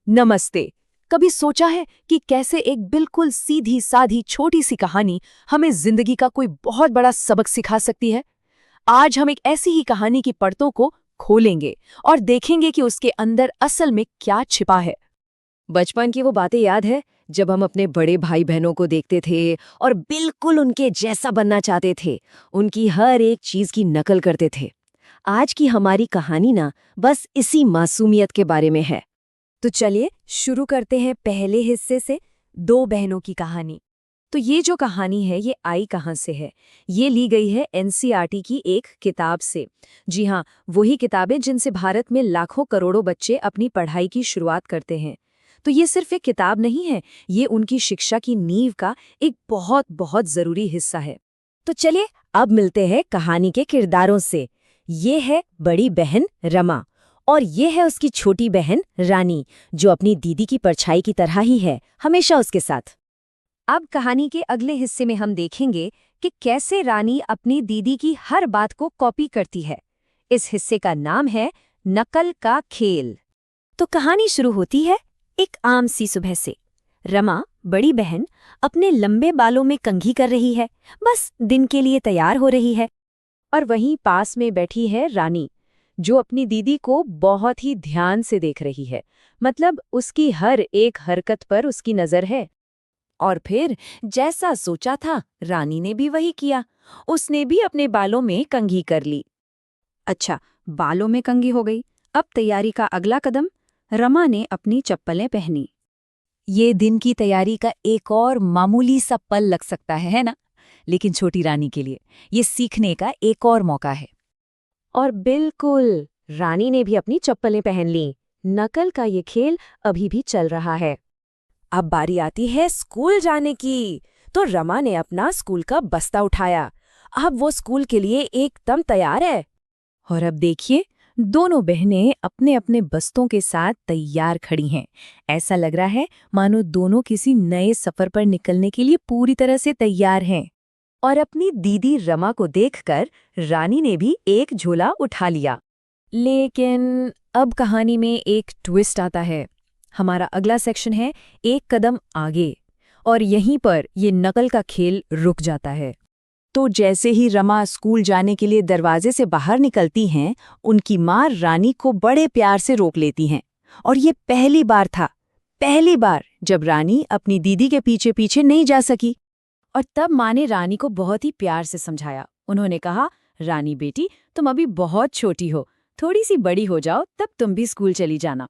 नमस्ते। कभी सोचा है कि कैसे एक बिल्कुल सीधी साधी छोटी सी कहानी हमें जिंदगी का कोई बहुत बड़ा सबक सिखा सकती है? आज हम एक ऐसी ही कहानी की परतों को खोलेंगे और देखेंगे कि उसके अंदर असल में क्या छिपा है। बचपन की वो बातें याद है जब हम अपने बड़े भाई बहनों को देखते थे और बिल्कुल उनके जैसा बनना चाहते थे, उनकी हर एक चीज की नकल करते थे। आज की हमारी कहानी ना बस इसी मासूमियत के बारे में है। तो चलिए शुरू करते हैं पहले हिस्से से, दो बहनों की कहानी। तो ये जो कहानी है ये आई कहाँ से है? ये ली गई है एनसीईआरटी की एक किताब से। जी हाँ, वही किताबें जिनसे भारत में लाखों करोड़ों बच्चे अपनी पढ़ाई की शुरुआत करते हैं। तो ये सिर्फ एक किताब नहीं है, ये उनकी शिक्षा की नींव का एक बहुत बहुत जरूरी हिस्सा है। तो चलिए अब मिलते हैं कहानी के किरदारों से। ये है बड़ी बहन रमा और ये है उसकी छोटी बहन रानी, जो अपनी दीदी की परछाई की तरह ही है, हमेशा उसके साथ। अब कहानी के अगले हिस्से में हम देखेंगे कि कैसे रानी अपनी दीदी की हर बात को कॉपी करती है। इस हिस्से का नाम है नकल का खेल। तो कहानी शुरू होती है एक आम सी सुबह से। रमा, बड़ी बहन, अपने लंबे बालों में कंघी कर रही है, बस दिन के लिए तैयार हो रही है। और वहीं पास में बैठी है रानी, जो अपनी दीदी को बहुत ही ध्यान से देख रही है। मतलब उसकी हर एक हरकत पर उसकी नजर है। और फिर जैसा सोचा था, रानी ने भी वही किया। उसने भी अपने बालों में कंघी कर ली। अच्छा, बालों में कंघी हो गई। अब तैयारी का अगला कदम। रमा ने अपनी चप्पलें पहनी। ये दिन की तैयारी का एक और मामूली सा पल लग सकता है ना? लेकिन छोटी रानी के लिए ये सीखने का एक और मौका है। और बिल्कुल, रानी ने भी अपनी चप्पलें पहन ली। नकल का ये खेल अभी भी चल रहा है। अब बारी आती है स्कूल जाने की। तो रमा ने अपना स्कूल का बस्ता उठाया। अब वो स्कूल के लिए एकदम तैयार है। और अब देखिए, दोनों बहनें अपने अपने बस्तों के साथ तैयार खड़ी हैं। ऐसा लग रहा है मानो दोनों किसी नए सफर पर निकलने के लिए पूरी तरह से तैयार हैं। और अपनी दीदी रमा को देखकर रानी ने भी एक झोला उठा लिया। लेकिन अब कहानी में एक ट्विस्ट आता है। हमारा अगला सेक्शन है एक कदम आगे, और यहीं पर ये नकल का खेल रुक जाता है। तो जैसे ही रमा स्कूल जाने के लिए दरवाजे से बाहर निकलती हैं, उनकी माँ रानी को बड़े प्यार से रोक लेती हैं। और ये पहली बार था, पहली बार जब रानी अपनी दीदी के पीछे पीछे नहीं जा सकी। और तब माँ ने रानी को बहुत ही प्यार से समझाया। उन्होंने कहा, रानी बेटी, तुम अभी बहुत छोटी हो, थोड़ी सी बड़ी हो जाओ तब तुम भी स्कूल चली जाना।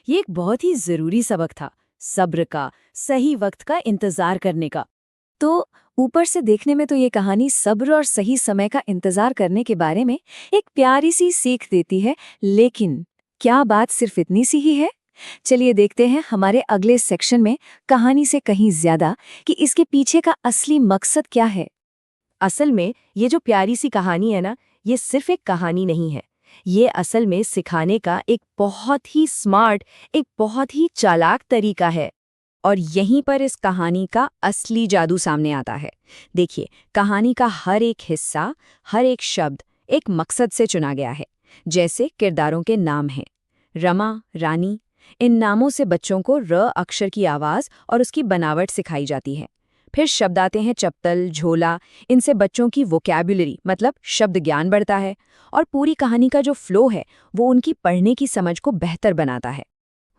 ये एक बहुत ही जरूरी सबक था, सब्र का, सही वक्त का इंतजार करने का। तो ऊपर से देखने में तो ये कहानी सब्र और सही समय का इंतजार करने के बारे में एक प्यारी सी सीख देती है, लेकिन क्या बात सिर्फ इतनी सी ही है? चलिए देखते हैं हमारे अगले सेक्शन में कहानी से कहीं ज्यादा कि इसके पीछे का असली मकसद क्या है। असल में ये जो प्यारी सी कहानी है ना, ये सिर्फ एक कहानी नहीं है। ये असल में सिखाने का एक बहुत ही स्मार्ट, एक बहुत ही चालाक तरीका है। और यहीं पर इस कहानी का असली जादू सामने आता है। देखिए, कहानी का हर एक हिस्सा, हर एक शब्द एक मकसद से चुना गया है। जैसे किरदारों के नाम हैं, रमा, रानी। इन नामों से बच्चों को र अक्षर की आवाज़ और उसकी बनावट सिखाई जाती है। फिर शब्द आते हैं चप्पल, झोला। इनसे बच्चों की वोकैब्युलरी मतलब शब्द ज्ञान बढ़ता है। और पूरी कहानी का जो फ्लो है वो उनकी पढ़ने की समझ को बेहतर बनाता है।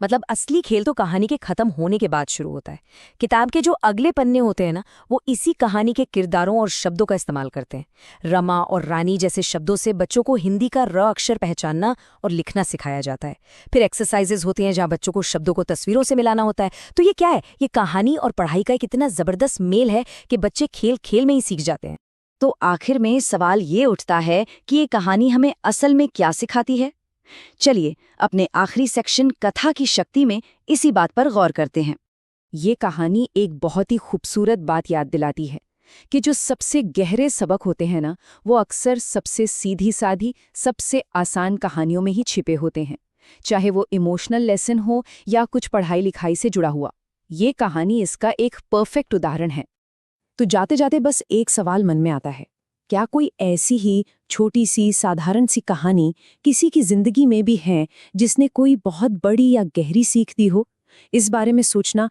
मतलब असली खेल तो कहानी के खत्म होने के बाद शुरू होता है। किताब के जो अगले पन्ने होते हैं ना, वो इसी कहानी के किरदारों और शब्दों का इस्तेमाल करते हैं। रमा और रानी जैसे शब्दों से बच्चों को हिंदी का र अक्षर पहचानना और लिखना सिखाया जाता है। फिर एक्सरसाइजेज होते हैं जहाँ बच्चों को शब्दों को तस्वीरों से मिलाना होता है। तो ये क्या है? ये कहानी और पढ़ाई का एक इतना जबरदस्त मेल है कि बच्चे खेल खेल में ही सीख जाते हैं। तो आखिर में सवाल ये उठता है कि ये कहानी हमें असल में क्या सिखाती है? चलिए अपने आखिरी सेक्शन कथा की शक्ति में इसी बात पर गौर करते हैं। ये कहानी एक बहुत ही खूबसूरत बात याद दिलाती है कि जो सबसे गहरे सबक होते हैं ना, वो अक्सर सबसे सीधी साधी, सबसे आसान कहानियों में ही छिपे होते हैं। चाहे वो इमोशनल लेसन हो या कुछ पढ़ाई लिखाई से जुड़ा हुआ। ये कहानी इसका एक परफेक्ट उदाहरण है। तो जाते जाते बस एक सवाल मन में आता है, क्या कोई ऐसी ही छोटी सी साधारण सी कहानी किसी की जिंदगी में भी है जिसने कोई बहुत बड़ी या गहरी सीख दी हो? इस बारे में सोचना